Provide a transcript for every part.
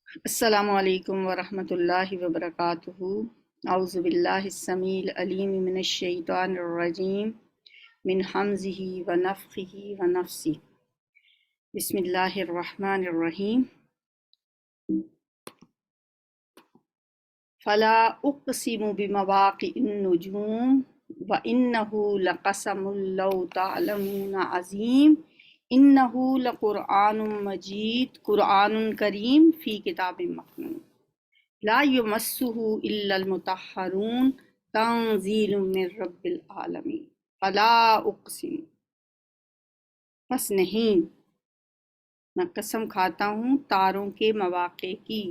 السلام علیکم ورحمۃ اللہ وبرکاتہ۔ اعوذ باللہ السمیع العلیم من الشیطان الرجیم من حمزہ ونفخہ ونفثہ۔ بسم اللہ الرحمن الرحیم۔ فلا اقسم بمواقع النجوم وانہ لقسم لو تعلمون عظیم انہ لقرآن مجید قرآن کریم فی کتاب مکنون لا یمسہ الا المطہرون تنزیل من رب العالمین۔ فلا اقسم، پس نہیں، میں قسم کھاتا ہوں تاروں کے مواقع کی۔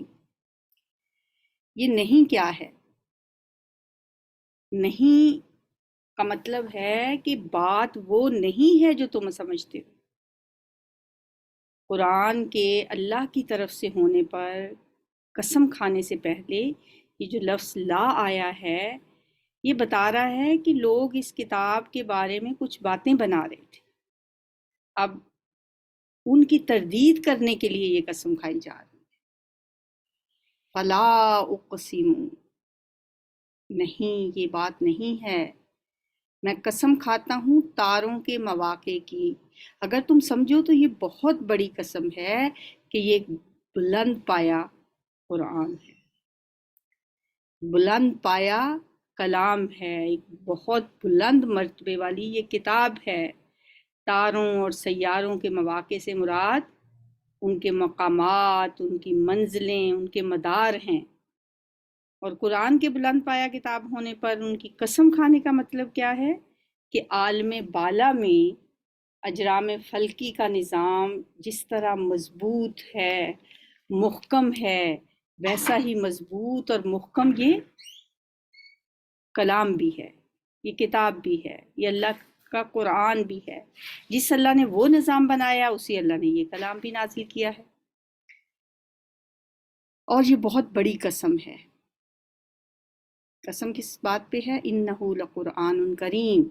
یہ نہیں کیا ہے؟ نہیں کا مطلب ہے کہ بات وہ نہیں ہے جو تم سمجھتے ہو۔ قرآن کے اللہ کی طرف سے ہونے پر قسم کھانے سے پہلے یہ جو لفظ لا آیا ہے یہ بتا رہا ہے کہ لوگ اس کتاب کے بارے میں کچھ باتیں بنا رہے تھے، اب ان کی تردید کرنے کے لیے یہ قسم کھائی جا رہی ہے۔ فلا اقسم، نہیں، یہ بات نہیں ہے، میں قسم کھاتا ہوں تاروں کے مواقع کی۔ اگر تم سمجھو تو یہ بہت بڑی قسم ہے کہ یہ ایک بلند پایا قرآن ہے، بلند پایا کلام ہے، ایک بہت بلند مرتبے والی یہ کتاب ہے۔ تاروں اور سیاروں کے مواقع سے مراد ان کے مقامات، ان کی منزلیں، ان کے مدار ہیں۔ اور قرآن کے بلند پایا کتاب ہونے پر ان کی قسم کھانے کا مطلب کیا ہے کہ عالم بالا میں اجرام فلکی کا نظام جس طرح مضبوط ہے، محکم ہے، ویسا ہی مضبوط اور محکم یہ کلام بھی ہے، یہ کتاب بھی ہے، یہ اللہ کا قرآن بھی ہے۔ جس اللہ نے وہ نظام بنایا اسی اللہ نے یہ کلام بھی نازل کیا ہے، اور یہ بہت بڑی قسم ہے۔ قسم کس بات پہ ہے؟ انہ لقرآن کریم،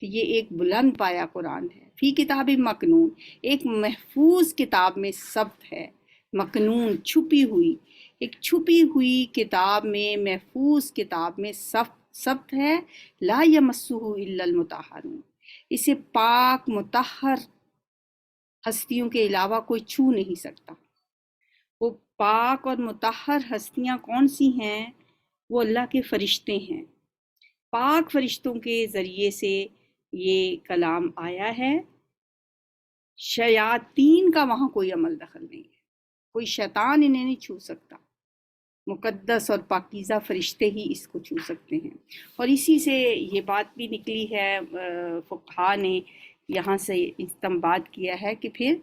کہ یہ ایک بلند پایا قرآن ہے، فی کتاب مکنون، ایک محفوظ کتاب میں ثبت ہے، مکنون چھپی ہوئی، ایک چھپی ہوئی کتاب میں، محفوظ کتاب میں ثبت ہے۔ لا یمسہ الا المطہرون، اسے پاک مطہر ہستیوں کے علاوہ کوئی چھو نہیں سکتا۔ وہ پاک اور مطہر ہستیاں کون سی ہیں؟ وہ اللہ کے فرشتے ہیں۔ پاک فرشتوں کے ذریعے سے یہ کلام آیا ہے۔ شیاطین کا وہاں کوئی عمل دخل نہیں ہے، کوئی شیطان انہیں نہیں چھو سکتا، مقدس اور پاکیزہ فرشتے ہی اس کو چھو سکتے ہیں۔ اور اسی سے یہ بات بھی نکلی ہے، فقہا نے یہاں سے استنباط کیا ہے کہ پھر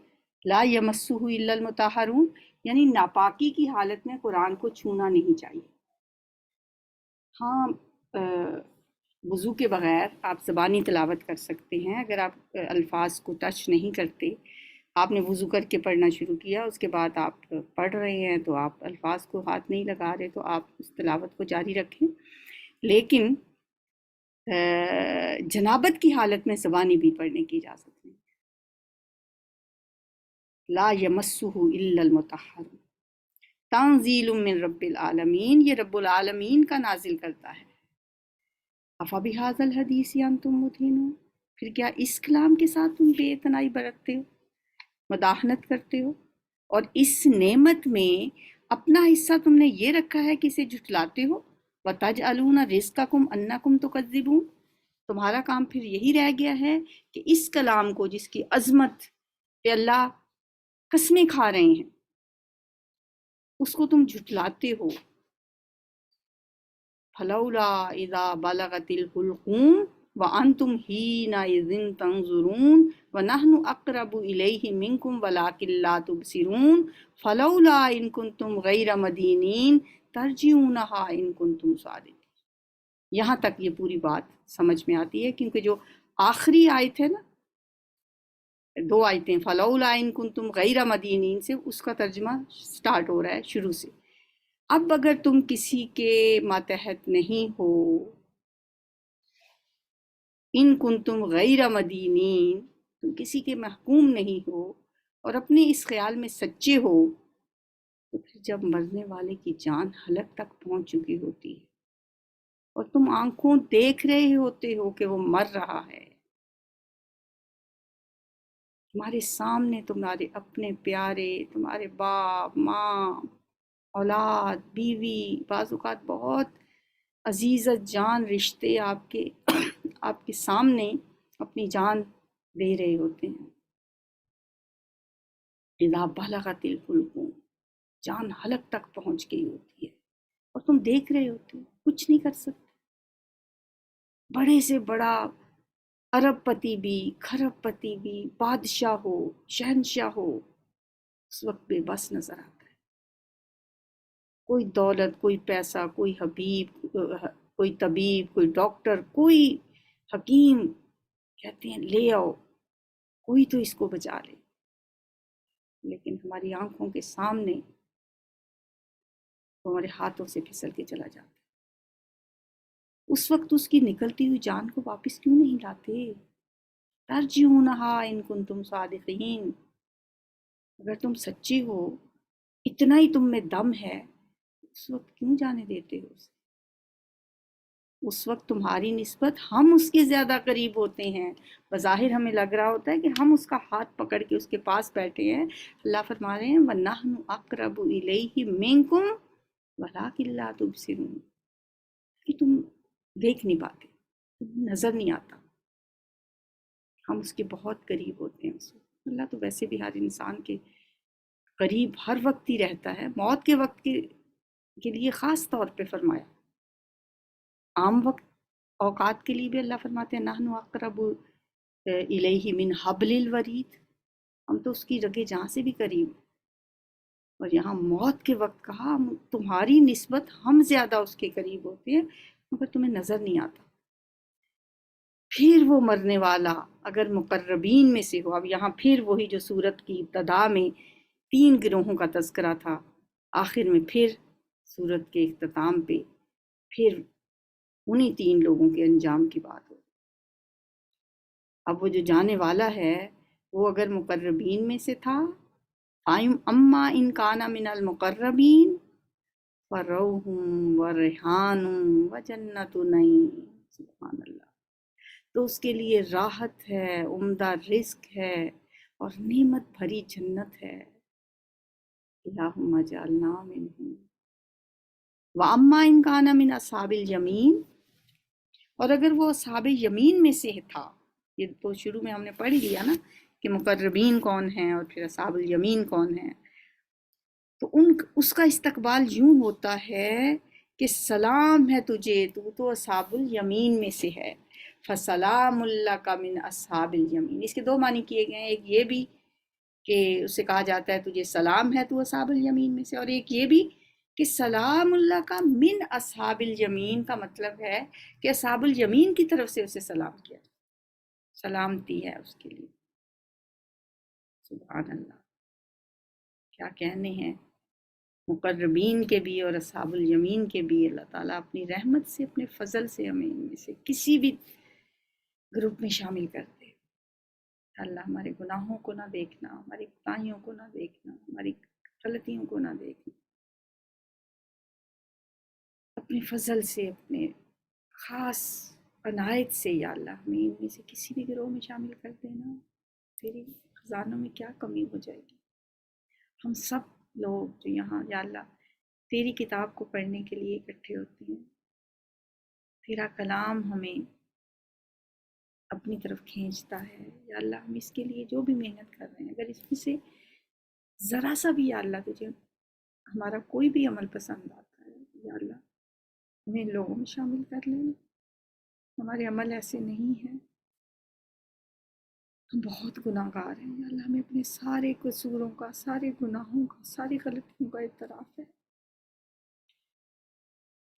لا یمسہ الا المطہرون، یعنی ناپاکی کی حالت میں قرآن کو چھونا نہیں چاہیے۔ ہاں، وضو کے بغیر آپ زبانی تلاوت کر سکتے ہیں۔ اگر آپ الفاظ کو ٹچ نہیں کرتے، آپ نے وضو کر کے پڑھنا شروع کیا، اس کے بعد آپ پڑھ رہے ہیں تو آپ الفاظ کو ہاتھ نہیں لگا رہے، تو آپ اس تلاوت کو جاری رکھیں۔ لیکن جنابت کی حالت میں زبانی بھی پڑھنے کی اجازت نہیں۔ لا یمسہ الا المطہرون تنزیل من رب العالمین، یہ رب العالمین کا نازل کرتا ہے۔ افبہذا الحدیث انتم مدہنون، پھر کیا اس کلام کے ساتھ تم بے اعتنائی برتتے ہو، مداحنت کرتے ہو، اور اس نعمت میں اپنا حصہ تم نے یہ رکھا ہے کہ اسے جھٹلاتے ہو۔ وَتَجْعَلُونَ رِزْقَكُمْ أَنَّكُمْ تُكَذِّبُونَ، تمہارا کام پھر یہی رہ گیا ہے کہ اس کلام کو، جس کی عظمت پہ اللہ قسمیں کھا رہے ہیں، اس کو تم جھٹلاتے ہو۔ فلولا اذا بلغت الحلقوم وانتم حینئذ تنظرون ونحن اقرب الیہ منکم ولکن لا تبصرون فلولا ان کنتم غیر مدینین ترجعونہا ان کنتم صادقین۔ یہاں تک یہ پوری بات سمجھ میں آتی ہے، کیونکہ جو آخری آیت ہے نا، دو آیتیں فلولا ان کنتم غیر مدینین سے، اس کا ترجمہ سٹارٹ ہو رہا ہے شروع سے۔ اب اگر تم کسی کے ماتحت نہیں ہو، ان کنتم غیر مدینین، تم کسی کے محکوم نہیں ہو، اور اپنے اس خیال میں سچے ہو، تو پھر جب مرنے والے کی جان حلق تک پہنچ چکی ہوتی ہے اور تم آنکھوں دیکھ رہے ہوتے ہو کہ وہ مر رہا ہے، تمہارے سامنے تمہارے اپنے پیارے، تمہارے باپ ماں، اولاد، بیوی، بعض اوقات بہت عزیزت جان رشتے آپ کے سامنے اپنی جان دے رہے ہوتے ہیں۔ اذا بلغت الحلقوم، جان حلق تک پہنچ گئی ہوتی ہے اور تم دیکھ رہے ہوتے ہو، کچھ نہیں کر سکتے۔ بڑے سے بڑا ارب پتی بھی، کھرب پتی بھی، بادشاہ ہو، شہنشاہ ہو، اس وقت بے بس نظر آتا ہے۔ کوئی دولت، کوئی پیسہ، کوئی حبیب، کوئی طبیب، کوئی ڈاکٹر، کوئی حکیم کہتے ہیں لے آؤ، کوئی تو اس کو بچا لے، لیکن ہماری آنکھوں کے سامنے وہ ہمارے ہاتھوں سے پھسل کے چلا جاتا ہے۔ اس وقت اس کی نکلتی ہوئی جان کو واپس کیوں نہیں لاتے؟ ترجعونہا ان کنتم صادقین، اگر تم سچے ہو، اتنا ہی تم میں دم ہے، اس وقت کیوں جانے دیتے ہو اسے؟ اس وقت تمہاری نسبت ہم اس کے زیادہ قریب ہوتے ہیں، بظاہر ہمیں لگ رہا ہوتا ہے کہ ہم اس کا ہاتھ پکڑ کے اس کے پاس بیٹھے ہیں، اللہ فرما رہے ہیں وَنَحْنُ أَقْرَبُ إِلَيْهِ مِنْكُمْ وَلَٰكِن لَا تُبْصِرُونَ، کہ تم دیکھ نہیں پاتے، تم نظر نہیں آتا، ہم اس کے بہت قریب ہوتے ہیں اس وقت۔ اللہ تو ویسے بھی ہر انسان کے قریب ہر وقت ہی رہتا ہے، موت کے وقت کے لیے خاص طور پہ فرمایا، عام وقت اوقات کے لیے بھی اللہ فرماتے ہیں نحن اقرب الیہ من حبل الورید، ہم تو اس کی رگے جہاں سے بھی قریب ہیں۔ اور یہاں موت کے وقت کہا تمہاری نسبت ہم زیادہ اس کے قریب ہوتے ہیں مگر تمہیں نظر نہیں آتا۔ پھر وہ مرنے والا اگر مقربین میں سے ہو، اب یہاں پھر وہی جو سورت کی ابتدا میں 3 گروہوں کا تذکرہ تھا، آخر میں پھر سورت کے اختتام پہ پھر انہی 3 لوگوں کے انجام کی بات ہو۔ اب وہ جو جانے والا ہے وہ اگر مقربین میں سے تھا، اما ان کان من المقربین فروح ورحان وجنت نعیم، سبحان اللہ، تو اس کے لیے راحت ہے، عمدہ رزق ہے اور نعمت بھری جنت ہے۔ اللہم اجعلنا منہم۔ واما ان کان من اصحاب الیمین، اور اگر وہ اصحاب یمین میں سے تھا، یہ تو شروع میں ہم نے پڑھ لیا نا کہ مقربین کون ہیں اور پھر اصحاب الیمین کون ہیں، تو اس کا استقبال یوں ہوتا ہے کہ سلام ہے تجھے، تو اصحاب الیمین میں سے ہے، فسلام لک من اصحاب الیمین۔ اس کے 2 معنی کیے گئے ہیں، ایک یہ بھی کہ اسے کہا جاتا ہے تجھے سلام ہے تو اصحاب الیمین میں سے، اور ایک یہ بھی کہ سلام اللہ کا من اصحاب الیمین کا مطلب ہے کہ اصحاب الیمین کی طرف سے اسے سلام کیا، سلامتی ہے اس کے لیے۔ سبحان اللہ، کیا کہنے ہیں مقربین کے بھی اور اصحاب الیمین کے بھی۔ اللہ تعالیٰ اپنی رحمت سے، اپنے فضل سے ہمیں ان میں سے کسی بھی گروپ میں شامل کر دے۔ اللہ ہمارے گناہوں کو نہ دیکھنا، ہماری کوتاہیوں کو نہ دیکھنا، ہماری غلطیوں کو نہ دیکھنا، اپنے فضل سے، اپنے خاص عنایت سے یا اللہ ہمیں ان میں سے کسی بھی گروہ میں شامل کر دینا۔ تیری خزانوں میں کیا کمی ہو جائے گی؟ ہم سب لوگ جو یہاں یا اللہ تیری کتاب کو پڑھنے کے لیے اکٹھے ہوتے ہیں، تیرا کلام ہمیں اپنی طرف کھینچتا ہے، یا اللہ ہم اس کے لیے جو بھی محنت کر رہے ہیں، اگر اس میں سے ذرا سا بھی یا اللہ تجھے ہمارا کوئی بھی عمل پسند آتا ہے، یا اللہ ہمیں لوگوں میں شامل کر لینا۔ ہمارے عمل ایسے نہیں ہیں، ہم بہت گناہ گار ہیں، یا اللہ ہمیں اپنے سارے قصوروں کا، سارے گناہوں کا، ساری غلطیوں کا اعتراف ہے،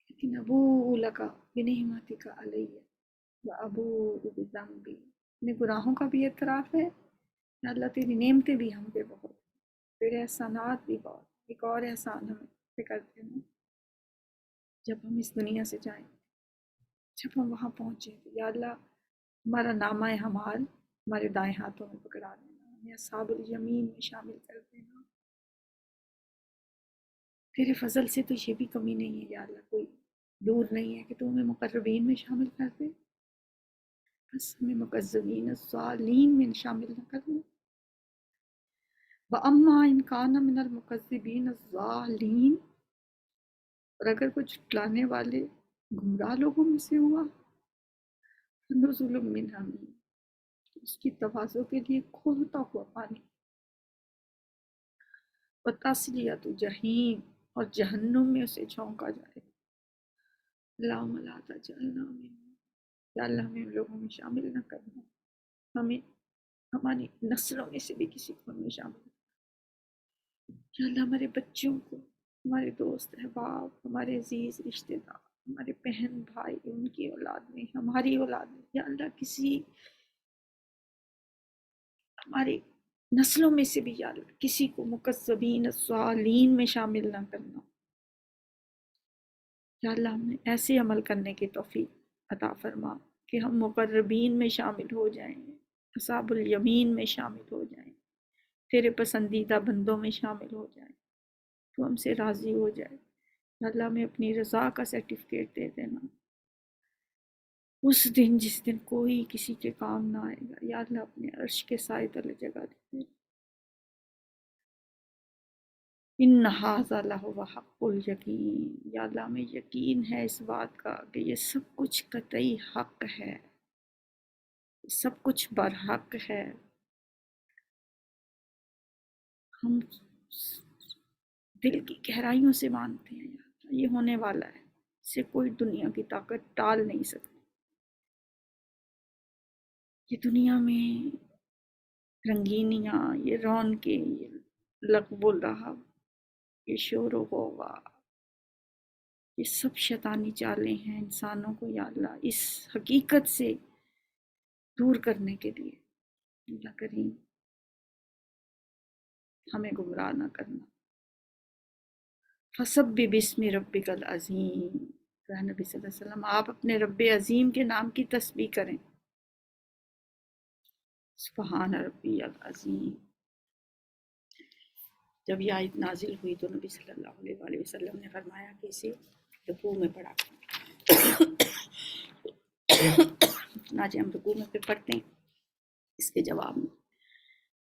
لیکن ابوء لک بنعمتک علی وابوء بذنبی، اپنے گناہوں کا بھی اعتراف ہے، یا اللہ تیری نعمتیں بھی ہم پہ بہت، تیرے احسانات بھی بہت۔ ایک اور احسان ہم پہ کرتے ہیں، جب ہم اس دنیا سے جائیں، جب ہم وہاں پہنچیں تو یا اللہ ہمارا نامہ اعمال ہمارے دائیں ہاتھوں میں پکڑا دینا، ہمیں اصحاب الیمین میں شامل کر دینا۔ تیرے فضل سے تو یہ بھی کمی نہیں ہے یا اللہ، کوئی دور نہیں ہے کہ تو ہمیں مقربین میں شامل کر دے، بس ہمیں مقذبین الصالین میں شامل نہ کرنا۔ وَأَمَّا إِنْ كَانَ مِنَ الْمُكَذِّبِينَ الضَّالِّينَ، اور اگر کچھ جھٹلانے والے گمراہ لوگوں میں سے ہوا، فَنُزُلٌ مِّنْ حَمِيمٍ، اس کی توازوں کے لیے کھولتا ہوا پانی، وَتَصْلِيَةُ جَحِيمٍ، اور جہنم میں اسے جھونکا جائے۔ اللہم لا تجعلنا منہم، یا اللہ ہمیں ان لوگوں میں شامل نہ کرنا، ہمیں ہماری نسلوں میں سے بھی کسی کو ہمیں شامل کرنا۔ یا اللہ ہمارے بچوں کو، ہمارے دوست احباب، ہمارے عزیز رشتہ دار، ہمارے بہن بھائی، ان کی اولاد میں، ہماری اولاد میں، یا اللہ کسی ہماری نسلوں میں سے بھی یا اللہ کسی کو مکذبین الضالین میں شامل نہ کرنا۔ یا اللہ ہمیں ایسے عمل کرنے کی توفیق عطا فرما کہ ہم مقربین میں شامل ہو جائیں، اصحاب الیمین میں شامل ہو جائیں، تیرے پسندیدہ بندوں میں شامل ہو جائیں، تو ہم سے راضی ہو جائے۔ یا اللہ ہمیں اپنی رضا کا سرٹیفکیٹ دے دینا اس دن جس دن کوئی کسی کے کام نہ آئے گا۔ یا اللہ اپنے عرش کے سائے تلے جگہ دے دینا۔ ان ھذا لہو حق الیقین، یا اللہ ہمیں یقین ہے اس بات کا کہ یہ سب کچھ قطعی حق ہے، سب کچھ برحق ہے۔ ہم دل کی گہرائیوں سے مانتے ہیں یا اللہ یہ ہونے والا ہے، اسے کوئی دنیا کی طاقت ٹال نہیں سکتی۔ یہ دنیا میں رنگینیاں، یہ رونقیں، یہ لغو و لہو، یہ شور و غوغا، یہ سب شیطانی چالیں ہیں انسانوں کو یا اللہ اس حقیقت سے دور کرنے کے لیے۔ اللہ کریم ہمیں گمراہ نہ کرنا۔ فَسَبِّحْ بِاسْمِ رَبِّكَ الْعَظِيمِ، نبی صلی اللہ علیہ وسلم آپ اپنے رب عظیم کے نام کی تسبیح کریں۔ سبحان ربی العظیم۔ جب یہ آیت نازل ہوئی تو نبی صلی اللہ علیہ وآلہ وسلم نے فرمایا کہ اسے رکوع میں پڑھا چنانچہ ہم رکوع میں پھر پڑھتے ہیں اس کے جواب میں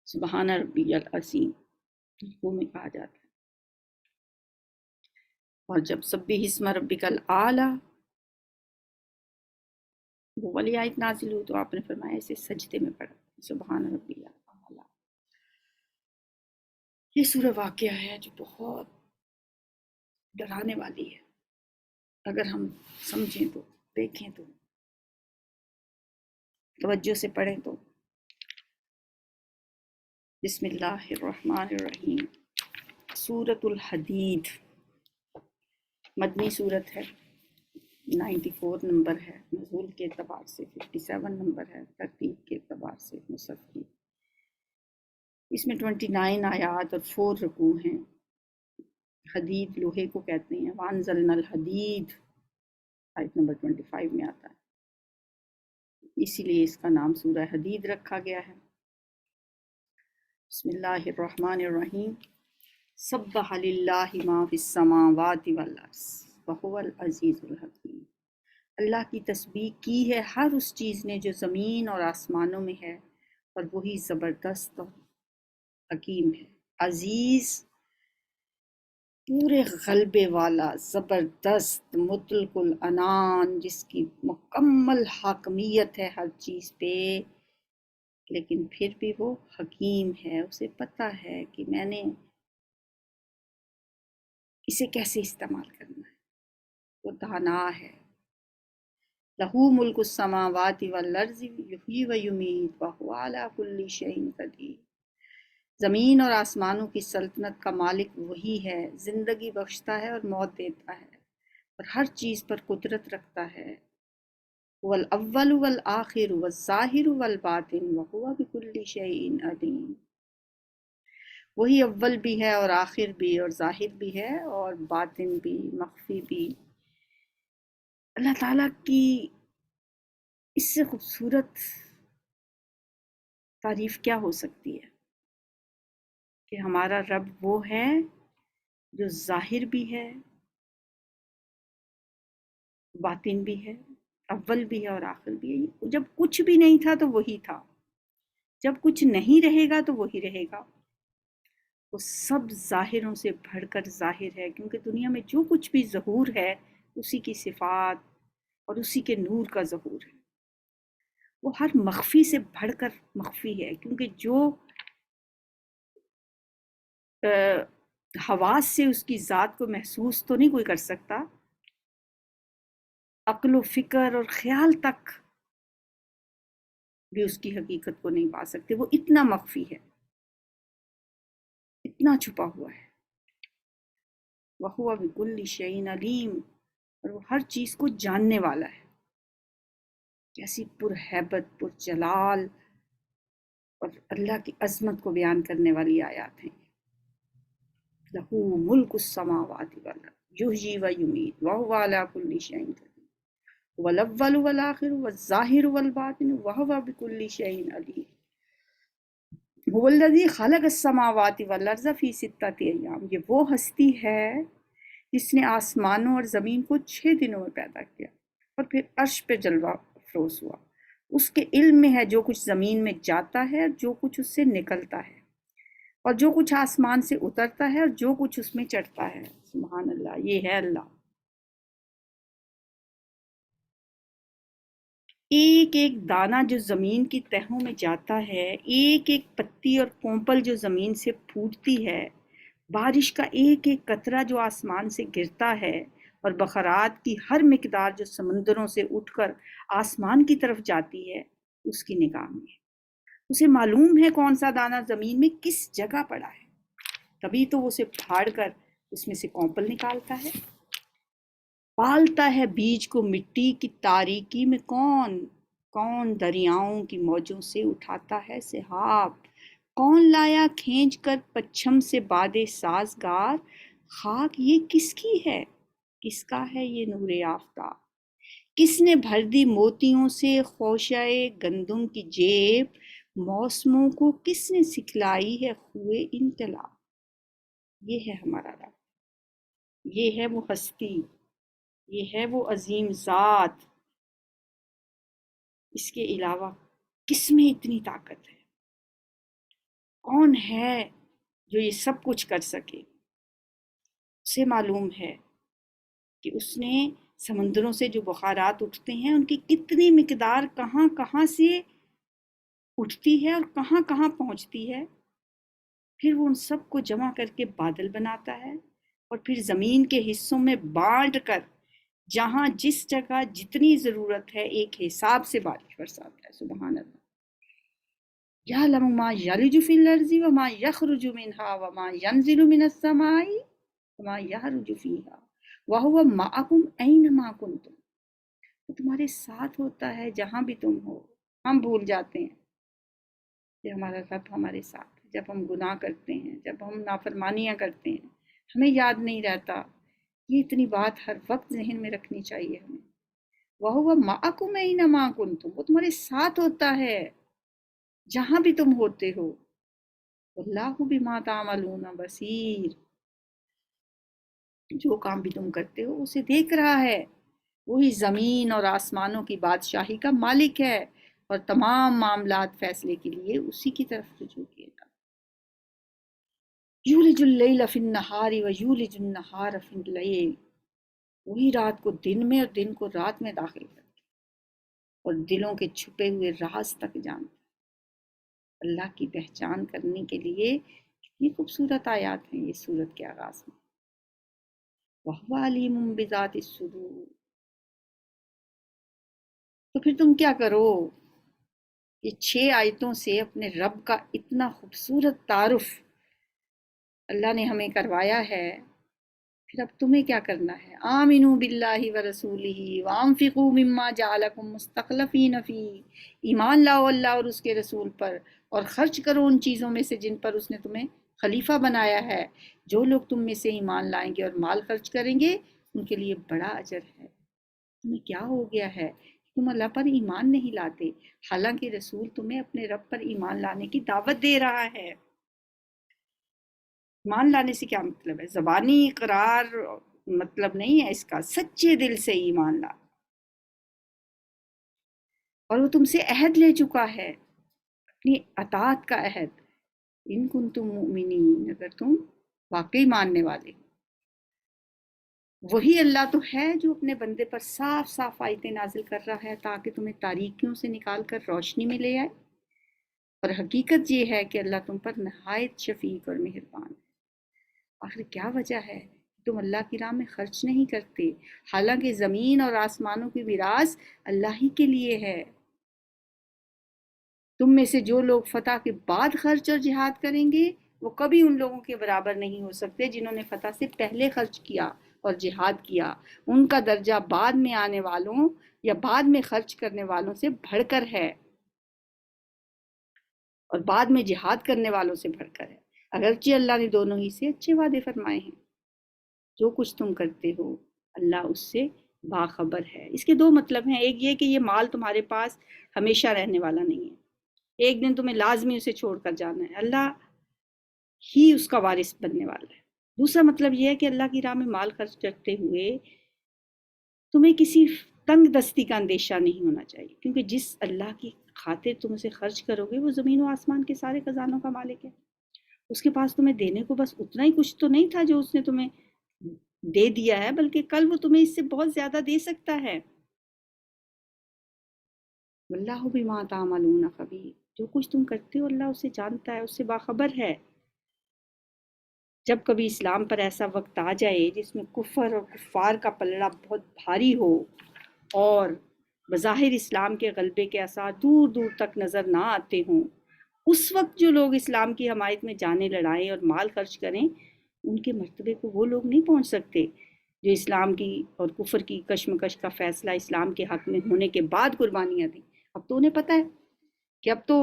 سبحان ربی العظیم رکوع میں کہا جاتا ہے، اور جب سبح اسم ربک الاعلی وہ والی آیت نازل ہوئی تو آپ نے فرمایا اسے سجدے میں پڑھا سبحان ربی الاعلی۔ یہ سورہ واقعہ ہے جو بہت ڈرانے والی ہے، اگر ہم سمجھیں تو، دیکھیں تو، توجہ سے پڑھیں تو۔ بسم اللہ الرحمن الرحیم۔ سورۃ الحدید مدنی سورت ہے، 94 نمبر ہے، نزول کے اعتبار سے 57 نمبر ہے، ترتیب کے اعتبار سے مصحف کی۔ اس میں 29 آیات اور 4 رکوع ہیں۔ حدید لوہے کو کہتے ہیں، وَأَنزَلْنَا الْحَدِيدَ آیت نمبر 25 میں آتا ہے، اسی لیے اس کا نام سورہ حدید رکھا گیا ہے۔ بسم اللہ الرحمن الرحیم۔ سبح للہ ما فی السماوات والارض وہو العزیز الحکیم۔ اللہ کی تسبیح کی ہے ہر اس چیز نے جو زمین اور آسمانوں میں ہے، اور وہی زبردست اور حکیم ہے۔ عزیز پورے غلبے والا، زبردست، مطلق العنان، جس کی مکمل حاکمیت ہے ہر چیز پہ، لیکن پھر بھی وہ حکیم ہے، اسے پتہ ہے کہ میں نے اسے کیسے استعمال کرنا ہے، وہ دانا ہے۔ لہو ملک السماوات والارض یحیی و یمیت وہو علی کل شیء قدیر۔ زمین اور آسمانوں کی سلطنت کا مالک وہی ہے، زندگی بخشتا ہے اور موت دیتا ہے، اور ہر چیز پر قدرت رکھتا ہے۔ هو الاول والآخر والظاہر والباطن وہو بکل شیء علیم۔ وہی اول بھی ہے اور آخر بھی اور ظاہر بھی ہے اور باطن بھی، مخفی بھی۔ اللہ تعالیٰ کی اس سے خوبصورت تعریف کیا ہو سکتی ہے کہ ہمارا رب وہ ہے جو ظاہر بھی ہے، باطن بھی ہے، اول بھی ہے اور آخر بھی ہے۔ جب کچھ بھی نہیں تھا تو وہی تھا، جب کچھ نہیں رہے گا تو وہی رہے گا۔ وہ سب ظاہروں سے بڑھ کر ظاہر ہے، کیونکہ دنیا میں جو کچھ بھی ظہور ہے اسی کی صفات اور اسی کے نور کا ظہور ہے۔ وہ ہر مخفی سے بڑھ کر مخفی ہے، کیونکہ جو حواس سے اس کی ذات کو محسوس تو نہیں کوئی کر سکتا، عقل و فکر اور خیال تک بھی اس کی حقیقت کو نہیں پا سکتے۔ وہ اتنا مخفی ہے، اتنا چھپا ہوا ہے۔ وَهُوَ بِكُلِّ شَيْءٍ عَلِيمٌ، اور وہ ہر چیز کو جاننے والا ہے۔ کیسی پرہیبت، پرجلال اور اللہ کی عظمت کو بیان کرنے والی آیات ہیں۔ لَهُ مُلْكُ السَّمَاوَاتِ وَالْأَرْضِ يُحْيِي وَيُمِيتُ وَهُوَ عَلَى كُلِّ شَيْءٍ قَدِيرٌ وَالْأَوَّلُ وَالْآخِرُ وَالظَّاهِرُ وَالْبَاطِنُ وَهُوَ بِكُلِّ شَيْءٍ عَلِيمٌ هُوَ الَّذِي خَلَقَ السَّمَاوَاتِ وَالْأَرْضَ فِي سِتَّةِ أَيَّامٍ، یہ وہ ہستی ہے جس نے آسمانوں اور زمین کو 6 دنوں میں پیدا کیا اور پھر عرش پہ جلوہ افروز ہوا۔ اس کے علم میں ہے جو کچھ زمین میں جاتا ہے اور جو کچھ اس سے نکلتا ہے، اور جو کچھ آسمان سے اترتا ہے اور جو کچھ اس میں چڑھتا ہے۔ سبحان اللہ، یہ ہے اللہ۔ ایک ایک دانہ جو زمین کی تہوں میں جاتا ہے، ایک ایک پتی اور کونپل جو زمین سے پھوٹتی ہے، بارش کا ایک ایک قطرہ جو آسمان سے گرتا ہے، اور بخارات کی ہر مقدار جو سمندروں سے اٹھ کر آسمان کی طرف جاتی ہے، اس کی نگاہ میں اسے معلوم ہے کون سا دانہ زمین میں کس جگہ پڑا ہے، تبھی تو وہ اسے پھاڑ کر اس میں سے کونپل نکالتا ہے۔ پالتا ہے بیج کو مٹی کی تاریکی میں کون، کون دریاؤں کی موجوں سے اٹھاتا ہے سحاب، کون لایا کھینچ کر پچھم سے باد سازگار، خاک یہ کس کی ہے، کس کا ہے یہ نور آفتاب، کس نے بھر دی موتیوں سے خوشۂ گندم کی جیب، موسموں کو کس نے سکھلائی ہے خوئے انقلاب۔ یہ ہے ہمارا رب، یہ ہے وہ ہستی، یہ ہے وہ عظیم ذات۔ اس کے علاوہ کس میں اتنی طاقت ہے؟ کون ہے جو یہ سب کچھ کر سکے؟ اسے معلوم ہے کہ اس نے سمندروں سے جو بخارات اٹھتے ہیں ان کی کتنی مقدار کہاں کہاں سے اٹھتی ہے اور کہاں کہاں پہنچتی ہے، پھر وہ ان سب کو جمع کر کے بادل بناتا ہے، اور پھر زمین کے حصوں میں بانٹ کر جہاں جس جگہ جتنی ضرورت ہے ایک حساب سے بارش برساتا ہے۔ سبحان اللہ۔ یعلم ما یلج فی الارض وما یخرج منها وما ینزل من السماء وما یعرج فیہا وہو معکم اینما کنتم، وہ تمہارے ساتھ ہوتا ہے جہاں بھی تم ہو۔ ہم بھول جاتے ہیں کہ ہمارا رب ہمارے ساتھ ہے، جب ہم گناہ کرتے ہیں، جب ہم نافرمانیاں کرتے ہیں ہمیں یاد نہیں رہتا۔ یہ اتنی بات ہر وقت ذہن میں رکھنی چاہیے ہمیں۔ وَهُوَ مَعَكُمْ أَيْنَمَا كُنْتُمْ، وہ تمہارے ساتھ ہوتا ہے جہاں بھی تم ہوتے ہو۔ وَاللَّهُ بِمَا تَعْمَلُونَ بَصِيرٌ، جو کام بھی تم کرتے ہو اسے دیکھ رہا ہے۔ وہی زمین اور آسمانوں کی بادشاہی کا مالک ہے، اور تمام معاملات فیصلے کے لیے اسی کی طرف رجوع کیے جاتے۔ یولج اللیل فی النہار ویولج النہار فی اللیل، وہی رات کو دن میں اور دن کو رات میں داخل کرتا اور دلوں کے چھپے ہوئے راز تک جانتا۔ اللہ کی پہچان کرنے کے لیے کتنی خوبصورت آیات ہیں یہ سورت کے آغاز میں۔ وَهُوَ عَلِيمٌ بِذَاتِ الصُّدُورِ، تو پھر تم کیا کرو؟ یہ 6 آیتوں سے اپنے رب کا اتنا خوبصورت تعارف اللہ نے ہمیں کروایا ہے، پھر اب تمہیں کیا کرنا ہے؟ آمنوا باللہ ورسولہ وانفقوا مما جعلکم مستخلفین فیہ، ایمان لاؤ اللہ اور اس کے رسول پر، اور خرچ کرو ان چیزوں میں سے جن پر اس نے تمہیں خلیفہ بنایا ہے۔ جو لوگ تم میں سے ایمان لائیں گے اور مال خرچ کریں گے ان کے لیے بڑا اجر ہے۔ تمہیں کیا ہو گیا ہے تم اللہ پر ایمان نہیں لاتے، حالانکہ رسول تمہیں اپنے رب پر ایمان لانے کی دعوت دے رہا ہے۔ مان لانے سے کیا مطلب ہے؟ زبانی اقرار مطلب نہیں ہے اس کا، سچے دل سے ایمان لا، اور وہ تم سے عہد لے چکا ہے، اپنی اطاعت کا عہد، ان کنتم مؤمنین، اگر تم واقعی ماننے والے ہو۔ وہی اللہ تو ہے جو اپنے بندے پر صاف صاف آیتیں نازل کر رہا ہے تاکہ تمہیں تاریکیوں سے نکال کر روشنی میں لے آئے، اور حقیقت یہ ہے کہ اللہ تم پر نہایت شفیق اور مہربان ہے۔ آخر کیا وجہ ہے کہ تم اللہ کی راہ میں خرچ نہیں کرتے، حالانکہ زمین اور آسمانوں کی میراث اللہ ہی کے لیے ہے؟ تم میں سے جو لوگ فتح کے بعد خرچ اور جہاد کریں گے وہ کبھی ان لوگوں کے برابر نہیں ہو سکتے جنہوں نے فتح سے پہلے خرچ کیا اور جہاد کیا۔ ان کا درجہ بعد میں آنے والوں یا بعد میں خرچ کرنے والوں سے بڑھ کر ہے، اور بعد میں جہاد کرنے والوں سے بڑھ کر ہے، اگرچہ اللہ نے دونوں ہی سے اچھے وعدے فرمائے ہیں۔ جو کچھ تم کرتے ہو اللہ اس سے باخبر ہے۔ اس کے دو مطلب ہیں، ایک یہ کہ یہ مال تمہارے پاس ہمیشہ رہنے والا نہیں ہے، ایک دن تمہیں لازمی اسے چھوڑ کر جانا ہے، اللہ ہی اس کا وارث بننے والا ہے۔ دوسرا مطلب یہ ہے کہ اللہ کی راہ میں مال خرچ کرتے ہوئے تمہیں کسی تنگ دستی کا اندیشہ نہیں ہونا چاہیے، کیونکہ جس اللہ کی خاطر تم اسے خرچ کرو گے وہ زمین و آسمان کے سارے خزانوں کا مالک ہے۔ اس کے پاس تمہیں دینے کو بس اتنا ہی کچھ تو نہیں تھا جو اس نے تمہیں دے دیا ہے، بلکہ کل وہ تمہیں اس سے بہت زیادہ دے سکتا ہے۔ واللہ بما تعملون خبیر، جو کچھ تم کرتے ہو اللہ اسے جانتا ہے، اس سے باخبر ہے۔ جب کبھی اسلام پر ایسا وقت آ جائے جس میں کفر اور کفار کا پلڑا بہت بھاری ہو اور بظاہر اسلام کے غلبے کے آثار دور دور تک نظر نہ آتے ہوں، اس وقت جو لوگ اسلام کی حمایت میں جانیں لڑائیں اور مال خرچ کریں، ان کے مرتبے کو وہ لوگ نہیں پہنچ سکتے جو اسلام کی اور کفر کی کشمکش کا فیصلہ اسلام کے حق میں ہونے کے بعد قربانیاں دیں۔ اب تو انہیں پتہ ہے کہ اب تو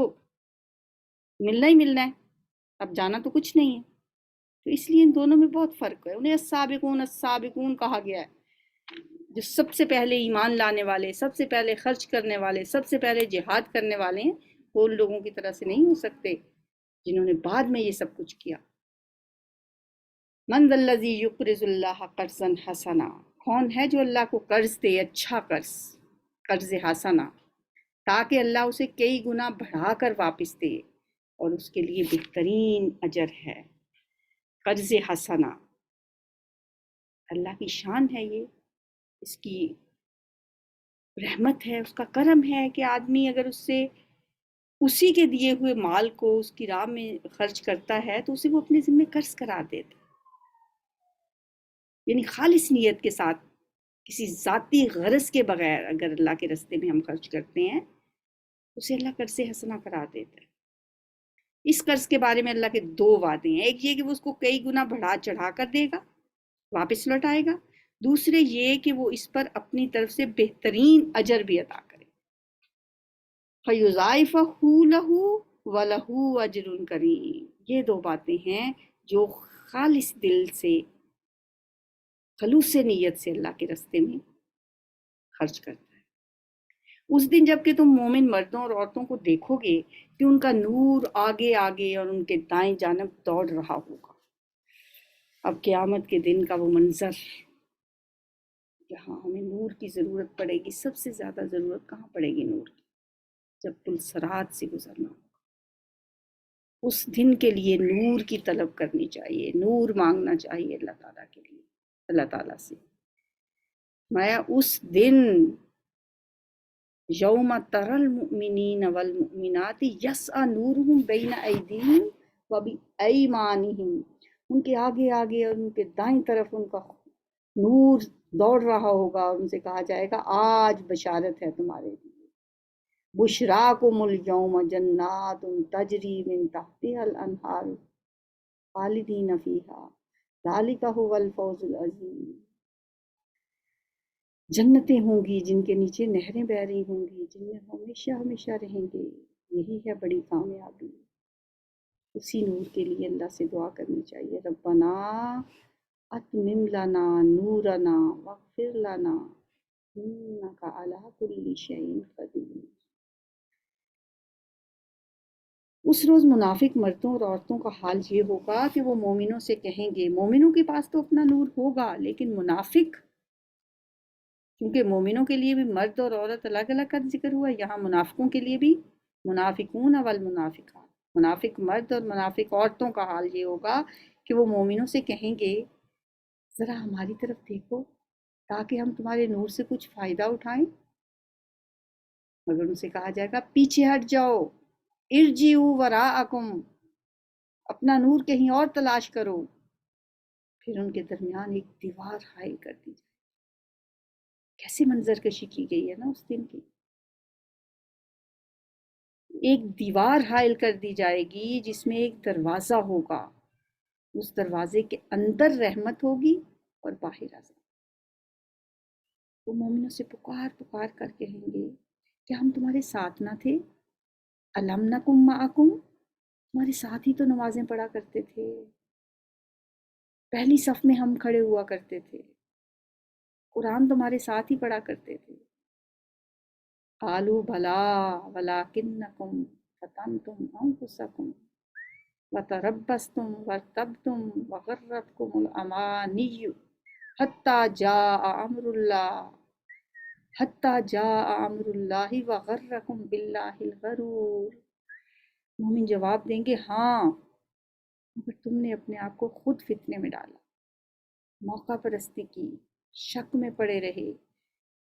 ملنا ہی ملنا ہے، اب جانا تو کچھ نہیں ہے، تو اس لیے ان دونوں میں بہت فرق ہے۔ انہیں السابقون السابقون کہا گیا ہے، جو سب سے پہلے ایمان لانے والے، سب سے پہلے خرچ کرنے والے، سب سے پہلے جہاد کرنے والے ہیں، وہ ان لوگوں کی طرح سے نہیں ہو سکتے جنہوں نے بعد میں یہ سب کچھ کیا۔ من ذا الذی یقرض اللہ قرضا حسنا، کون ہے جو اللہ کو قرض دے، اچھا قرض، قرض حسنا، تاکہ اللہ اسے کئی گنا بڑھا کر واپس دے اور اس کے لیے بہترین اجر ہے۔ قرض حسنا اللہ کی شان ہے، یہ اس کی رحمت ہے، اس کا کرم ہے کہ آدمی اگر اس سے اسی کے دیے ہوئے مال کو اس کی راہ میں خرچ کرتا ہے تو اسے وہ اپنے ذمہ قرض کرا دیتا، یعنی خالص نیت کے ساتھ، کسی ذاتی غرض کے بغیر اگر اللہ کے راستے میں ہم خرچ کرتے ہیں اسے اللہ قرض حسنا کرا دیتا ہے۔ اس قرض کے بارے میں اللہ کے دو وعدے ہیں، ایک یہ کہ وہ اس کو کئی گنا بڑھا چڑھا کر دے گا، واپس لوٹائے گا، دوسرے یہ کہ وہ اس پر اپنی طرف سے بہترین اجر بھی عطا کرے۔ فَيُضَاعِفَهُ لَهُ وَلَهُ أَجْرٌ كَرِيمٌ، یہ دو باتیں ہیں جو خالص دل سے، خلوص نیت سے اللہ کے راستے میں خرچ کرتا ہے۔ اس دن جب کہ تم مومن مردوں اور عورتوں کو دیکھو گے کہ ان کا نور آگے آگے اور ان کے دائیں جانب دوڑ رہا ہوگا۔ اب قیامت کے دن کا وہ منظر جہاں ہمیں نور کی ضرورت پڑے گی، سب سے زیادہ ضرورت کہاں پڑے گی نور کی؟ جب پل صراط سے گزرنا ہو، اس دن کے لیے نور کی طلب کرنی چاہیے، نور مانگنا چاہیے اللہ تعالیٰ کے لیے، اللہ تعالیٰ سے۔ میں اس دن یوم تری المؤمنین والمؤمنات یسعی نورہم بین ایدیہم وبایمانہم، ان کے آگے آگے اور ان کے دائیں طرف ان کا نور دوڑ رہا ہوگا اور ان سے کہا جائے گا آج بشارت ہے تمہارے لیے، بشراکم الیوم جنات تجری من تحتها الانہار خالدین فیہا ذالک هو الفوز العظیم، جنتیں ہوں گی جن کے نیچے نہریں بہہ رہی ہوں گی، جن میں ہمیشہ ہمیشہ رہیں گے، یہی ہے بڑی کامیابی۔ اسی نور کے لیے اللہ سے دعا کرنی چاہیے، ربنا اتمم لنا نورنا واغفر لنا انک علی کل شیء قدیر۔ اس روز منافق مردوں اور عورتوں کا حال یہ ہوگا کہ وہ مومنوں سے کہیں گے، مومنوں کے پاس تو اپنا نور ہوگا، لیکن منافق، کیونکہ مومنوں کے لیے بھی مرد اور عورت الگ الگ کا ذکر ہوا، یہاں منافقوں کے لیے بھی منافقون والمنافقات، منافق مرد اور منافق عورتوں کا حال یہ ہوگا کہ وہ مومنوں سے کہیں گے ذرا ہماری طرف دیکھو تاکہ ہم تمہارے نور سے کچھ فائدہ اٹھائیں، مگر ان سے کہا جائے گا پیچھے ہٹ جاؤ، ارجعوا وراءکم، اپنا نور کہیں اور تلاش کرو، پھر ان کے درمیان ایک دیوار حائل کر دی جائے۔ کیسی منظر کشی کی گئی ہے نا اس دن کی، ایک دیوار حائل کر دی جائے گی جس میں ایک دروازہ ہوگا، اس دروازے کے اندر رحمت ہوگی اور باہر عذاب۔ وہ مومنوں سے پکار پکار کر کہیں گے کہ ہم تمہارے ساتھ نہ تھے، الم نکم معکم، تمہارے ساتھ ہی تو نمازیں پڑھا کرتے تھے، پہلی صف میں ہم کھڑے ہوا کرتے تھے، قرآن تمہارے ساتھ ہی پڑھا کرتے تھے۔ قالوا بھلا ولکنکم فتنتم انفسکم وتربصتم وارتبتم وغرتکم الامانی حتی جاء امر اللہ وغرکم باللہ الغرور۔ مومن جواب دیں گے ہاں، مگر تم نے اپنے آپ کو خود فتنے میں ڈالا، موقع پرستی کی، شک میں پڑے رہے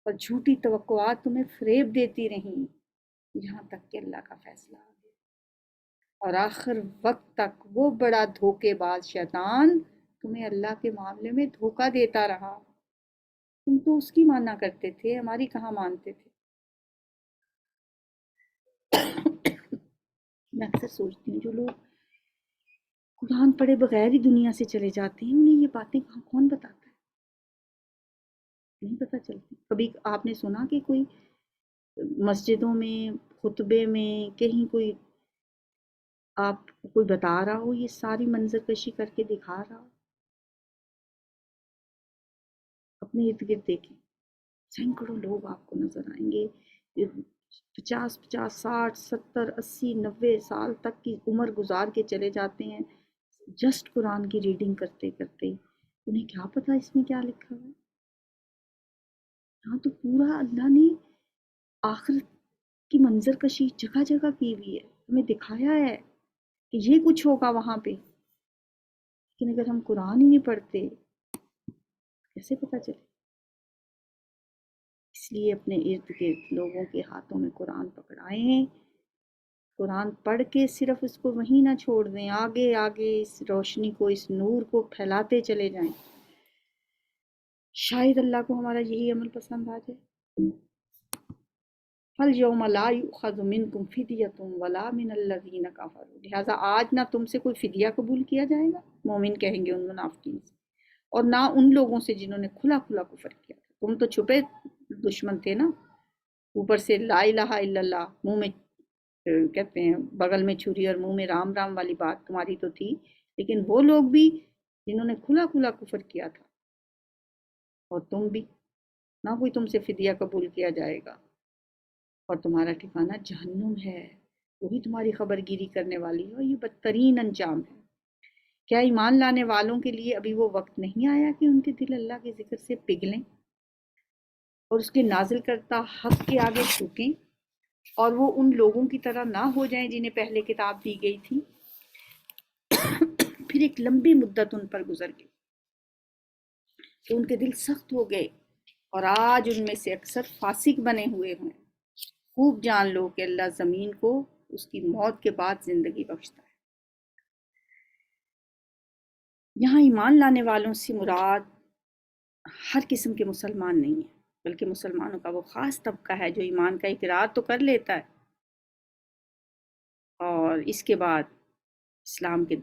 اور جھوٹی توقعات تمہیں فریب دیتی رہیں، یہاں تک کہ اللہ کا فیصلہ آ گیا، اور آخر وقت تک وہ بڑا دھوکے باز شیطان تمہیں اللہ کے معاملے میں دھوکہ دیتا رہا، تم تو اس کی مانا کرتے تھے، ہماری کہاں مانتے تھے۔ میں اکثر سوچتی ہوں جو لوگ قرآن پڑھے بغیر ہی دنیا سے چلے جاتے ہیں، انہیں یہ باتیں کون بتاتا ہے، نہیں پتہ چلتی۔ کبھی آپ نے سنا کہ کوئی مسجدوں میں خطبے میں کہیں کوئی آپ کو کوئی بتا رہا ہو، یہ ساری منظر کشی کر کے دکھا رہا ہو؟ اپنے ارد گرد دیکھیں، سینکڑوں لوگ آپ کو نظر آئیں گے، 50 60 70 80 90 سال تک کی عمر گزار کے چلے جاتے ہیں جسٹ قرآن کی ریڈنگ کرتے کرتے، انہیں کیا پتا اس میں کیا لکھا ہوا ہے۔ ہاں تو پورا اللہ نے آخرت کی منظر کشی جگہ جگہ کی ہوئی ہے، ہمیں دکھایا ہے کہ یہ کچھ ہوگا وہاں پہ، لیکن اگر ہم قرآن ہی نہیں پڑھتے کیسے پتہ چلے؟ اس لیے اپنے ارد گرد لوگوں کے ہاتھوں میں قرآن پکڑائیں، قرآن پڑھ کے صرف اس کو وہیں نہ چھوڑ دیں، آگے آگے اس روشنی کو، اس نور کو پھیلاتے چلے جائیں، شاید اللہ کو ہمارا یہی عمل پسند آ جائے۔ فَالْيَوْمَ لَا يُؤْخَذُ مِنْكُمْ فِدْيَةٌ وَلَا مِنَ الَّذِينَ كَفَرُوا، لہٰذا آج نہ تم سے کوئی فدیہ قبول کیا جائے گا، مومن کہیں گے ان منافقین سے، اور نہ ان لوگوں سے جنہوں نے کھلا کھلا کفر کیا تھا، تم تو چھپے دشمن تھے نا، اوپر سے لا الہ الا اللہ منہ میں کہتے ہیں بغل میں چھری اور منہ میں رام رام والی بات تمہاری تو تھی، لیکن وہ لوگ بھی جنہوں نے کھلا کھلا کفر کیا تھا، اور تم بھی، نہ کوئی تم سے فدیہ قبول کیا جائے گا، اور تمہارا ٹھکانہ جہنم ہے، وہی تمہاری خبر گیری کرنے والی ہے، اور یہ بدترین انجام ہے۔ کیا ایمان لانے والوں کے لیے ابھی وہ وقت نہیں آیا کہ ان کے دل اللہ کے ذکر سے پگھلیں اور اس کے نازل کرتا حق کے آگے جھکیں، اور وہ ان لوگوں کی طرح نہ ہو جائیں جنہیں پہلے کتاب دی گئی تھی؟ پھر ایک لمبی مدت ان پر گزر گئی تو ان کے دل سخت ہو گئے، اور آج ان میں سے اکثر فاسق بنے ہوئے ہیں۔ خوب جان لو کہ اللہ زمین کو اس کی موت کے بعد زندگی بخشتا ہے۔ یہاں ایمان لانے والوں سے مراد ہر قسم کے مسلمان نہیں ہے، بلکہ مسلمانوں کا وہ خاص طبقہ ہے جو ایمان کا اقرار تو کر لیتا ہے اور اس کے بعد اسلام کے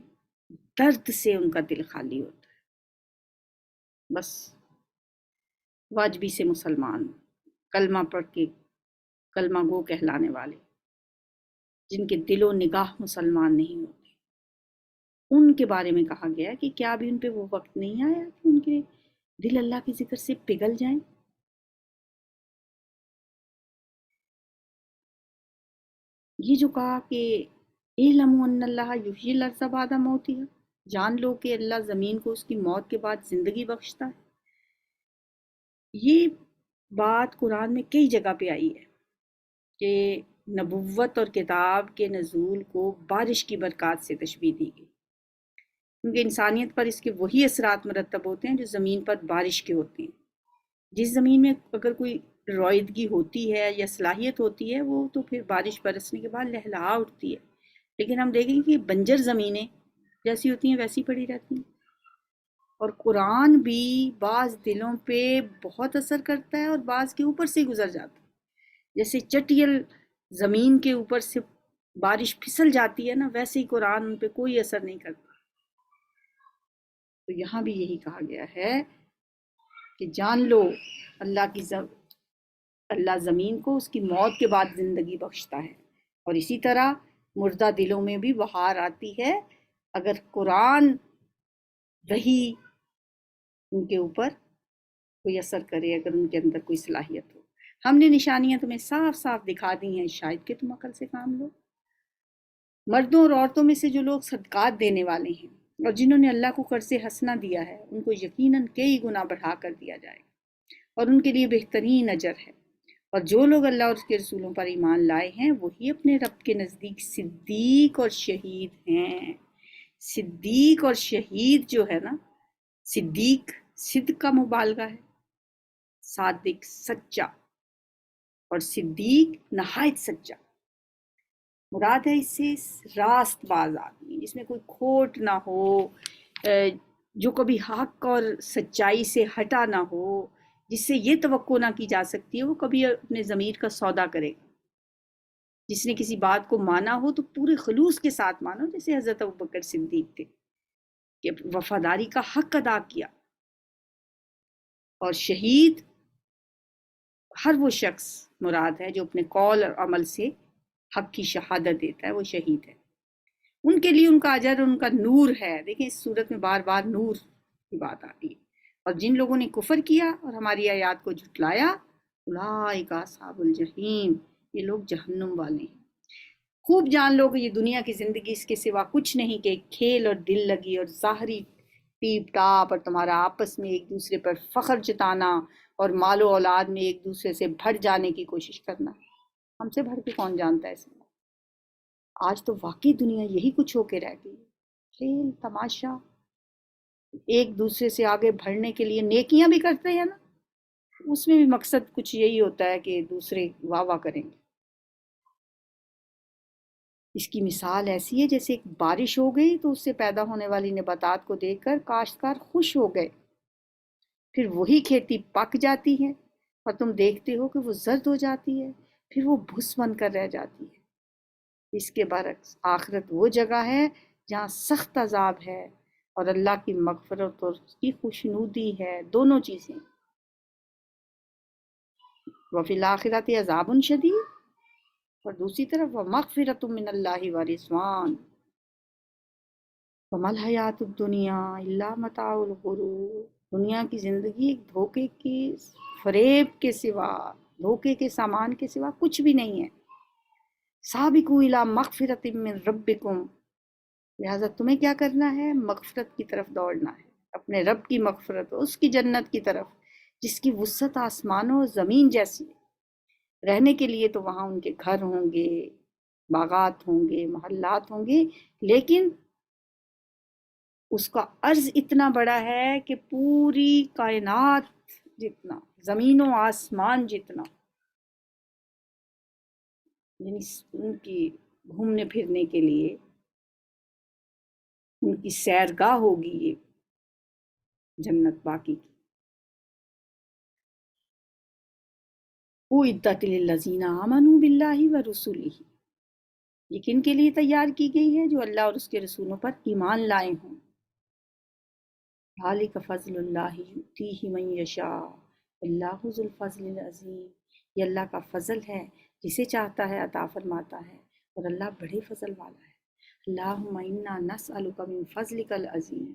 درد سے ان کا دل خالی ہوتا ہے، بس واجبی سے مسلمان، کلمہ پڑھ کے کلمہ گو کہلانے والے، جن کے دل و نگاہ مسلمان نہیں ہوتے، ان کے بارے میں کہا گیا کہ کیا ابھی ان پہ وہ وقت نہیں آیا کہ ان کے دل اللہ کے ذکر سے پگھل جائیں۔ یہ جو کہا کہ اعلموا ان اللہ یحیی الارض بعد موتہا، جان لو کہ اللہ زمین کو اس کی موت کے بعد زندگی بخشتا ہے۔ یہ بات قرآن میں کئی جگہ پہ آئی ہے کہ نبوت اور کتاب کے نزول کو بارش کی برکات سے تشبیہ دی گئی، کیونکہ انسانیت پر اس کے وہی اثرات مرتب ہوتے ہیں جو زمین پر بارش کے ہوتے ہیں۔ جس زمین میں اگر کوئی رویدگی ہوتی ہے یا صلاحیت ہوتی ہے، وہ تو پھر بارش برسنے کے بعد لہلہا اٹھتی ہے، لیکن ہم دیکھیں کہ بنجر زمینیں جیسی ہوتی ہیں ویسی پڑی رہتی ہیں۔ اور قرآن بھی بعض دلوں پہ بہت اثر کرتا ہے اور بعض کے اوپر سے گزر جاتا ہے، جیسے چٹیل زمین کے اوپر سے بارش پھسل جاتی ہے نا، ویسے ہی قرآن ان پہ کوئی اثر نہیں کرتا۔ تو یہاں بھی یہی کہا گیا ہے کہ جان لو اللہ زمین کو اس کی موت کے بعد زندگی بخشتا ہے، اور اسی طرح مردہ دلوں میں بھی بہار آتی ہے اگر قرآن وحی ان کے اوپر کوئی اثر کرے، اگر ان کے اندر کوئی صلاحیت ہو۔ ہم نے نشانیاں تمہیں صاف صاف دکھا دی ہیں، شاید کہ تم عقل سے کام لو۔ مردوں اور عورتوں میں سے جو لوگ صدقات دینے والے ہیں اور جنہوں نے اللہ کو قرض حسنہ دیا ہے، ان کو یقیناً کئی گنا بڑھا کر دیا جائے گا اور ان کے لیے بہترین اجر ہے۔ اور جو لوگ اللہ اور اس کے رسولوں پر ایمان لائے ہیں وہی اپنے رب کے نزدیک صدیق اور شہید ہیں۔ صدیق اور شہید جو ہے نا، صدیق صدق کا مبالغہ ہے، صادق سچا، اور صدیق نہایت سچا۔ مراد ہے اس سے راست باز آدمی جس میں کوئی کھوٹ نہ ہو، جو کبھی حق اور سچائی سے ہٹا نہ ہو، جس سے یہ توقع نہ کی جا سکتی ہے وہ کبھی اپنے ضمیر کا سودا کرے گا۔ جس نے کسی بات کو مانا ہو تو پورے خلوص کے ساتھ مانو، جیسے حضرت ابوبکر صدیق تھے کہ وفاداری کا حق ادا کیا۔ اور شہید ہر وہ شخص مراد ہے جو اپنے قول اور عمل سے حق کی شہادت دیتا ہے، وہ شہید ہے۔ ان کے لیے ان کا اجر، ان کا نور ہے۔ دیکھیں اس صورت میں بار بار نور کی بات آتی ہے۔ اور جن لوگوں نے کفر کیا اور ہماری آیات کو جھٹلایا، اولئک اصحاب الجحیم، یہ لوگ جہنم والے ہیں۔ خوب جان لو کہ یہ دنیا کی زندگی اس کے سوا کچھ نہیں کہ کھیل اور دل لگی اور ظاہری ٹیپ ٹاپ، اور تمہارا آپس میں ایک دوسرے پر فخر جتانا اور مال و اولاد میں ایک دوسرے سے بڑھ جانے کی کوشش کرنا۔ ہم سے بڑھ کے کون جانتا ہے اس میں؟ آج تو واقعی دنیا یہی کچھ ہو کے رہ گئی، کھیل تماشا، ایک دوسرے سے آگے بڑھنے کے لیے نیکیاں بھی کرتے ہیں نا، اس میں بھی مقصد کچھ یہی ہوتا ہے کہ دوسرے واہ واہ کریں گے۔ اس کی مثال ایسی ہے جیسے ایک بارش ہو گئی تو اس سے پیدا ہونے والی نباتات کو دیکھ کر کاشتکار خوش ہو گئے، پھر وہی کھیتی پک جاتی ہے اور تم دیکھتے ہو کہ وہ زرد ہو جاتی ہے، پھر وہ بھس بن کر رہ جاتی ہے۔ اس کے برعکس آخرت وہ جگہ ہے جہاں سخت عذاب ہے اور اللہ کی مغفرت اور اس کی خوشنودی ہے، دونوں چیزیں۔ وفی الآخرۃ عذاب شدید، اور دوسری طرف ومغفرۃ من اللہ ورضوان، وما الحیات الدنیا الا متاع الغرور۔ دنیا کی زندگی ایک دھوکے کے فریب کے سوا، دھوکے کے سامان کے سوا کچھ بھی نہیں ہے۔ سابقوا الی مغفرۃ من ربکم، لہٰذا تمہیں کیا کرنا ہے؟ مغفرت کی طرف دوڑنا ہے، اپنے رب کی مغفرت، اس کی جنت کی طرف جس کی وسعت آسمانوں اور زمین جیسی ہے۔ رہنے کے لیے تو وہاں ان کے گھر ہوں گے، باغات ہوں گے، محلات ہوں گے، لیکن اس کا عرض اتنا بڑا ہے کہ پوری کائنات جتنا، زمین و آسمان جتنا، یعنی ان کی گھومنے پھرنے کے لیے ان کی سیرگاہ ہوگی یہ جنت باقی کی۔ اعدت للذین آمنوا باللہ ورسلہ، یہ کن کے لیے تیار کی گئی ہے؟ جو اللہ اور اس کے رسولوں پر ایمان لائے ہوں۔ ذالک فضل اللہ یؤتیہ من یشاء اللہ ذو الفضل العظیم، یہ اللہ کا فضل ہے، جسے چاہتا ہے عطا فرماتا ہے، اور اللہ بڑے فضل والا ہے۔ اللہم انا نسألک من فضلک العظیم،